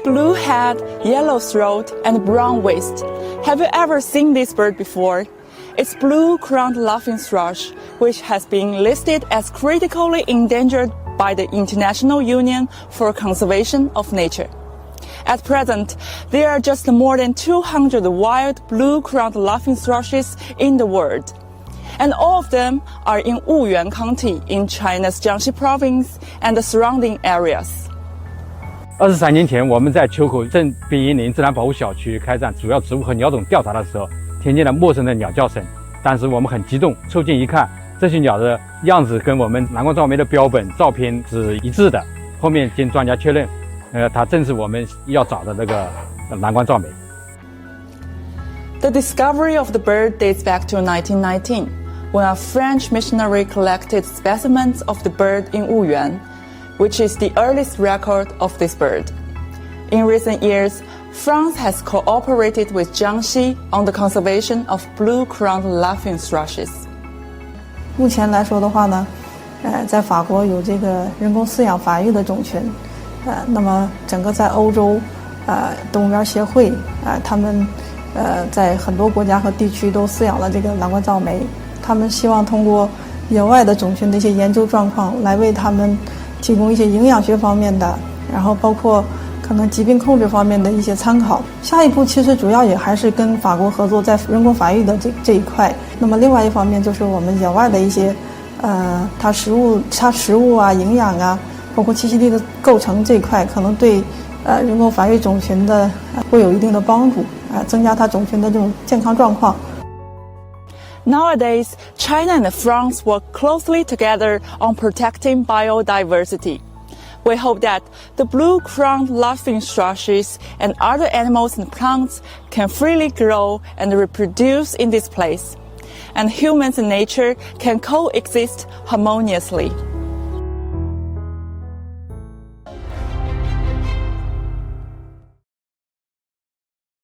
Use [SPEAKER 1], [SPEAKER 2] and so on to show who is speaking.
[SPEAKER 1] blue head, yellow throat, and brown waist. Have you ever seen this bird before? It's blue-crowned laughing thrush, which has been listed as critically endangered by the International Union for Conservation of Nature. At present, there are just more than 200 wild blue-crowned laughing thrushes in the world. And all of them are in Wuyuan County in China's Jiangxi province and the surrounding areas.
[SPEAKER 2] 23年前，我们在秋口镇滨荫林自然保护小区开展主要植物和鸟种调查的时候，听见了陌生的鸟叫声。当时我们很激动，凑近一看，这些鸟的样子跟我们蓝冠噪鹛的标本照片是一致的。后面经专家确认，它正是我们要找的那个蓝冠噪鹛。
[SPEAKER 1] The discovery of the bird dates back to 1919, when a French missionary collected specimens of the bird in Wuyuan, which is the earliest record of this bird. In recent years, France has cooperated with Jiangxi on the conservation of blue-crowned laughing thrushes.
[SPEAKER 3] 目前来说的话呢，在法国有这个人工饲养繁育的种群，那么整个在欧洲，动物园协会，他们在很多国家和地区都饲养了这个蓝冠噪鹛，他们希望通过野外的种群的一些研究状况，来为他们提供一些营养学方面的，然后包括可能疾病控制方面的一些参考。下一步其实主要也还是跟法国合作在人工繁育的这一块。那么另外一方面就是我们野外的一些，它食物啊、营养啊，包括栖息地的构成这一块，可能对人工繁育种群的会有一定的帮助，增加它种群的这种健康状况。
[SPEAKER 1] Nowadays, China and France work closely together on protecting biodiversity. We hope that the blue-crowned laughing thrushes and other animals and plants can freely grow and reproduce in this place, and humans and nature can coexist harmoniously.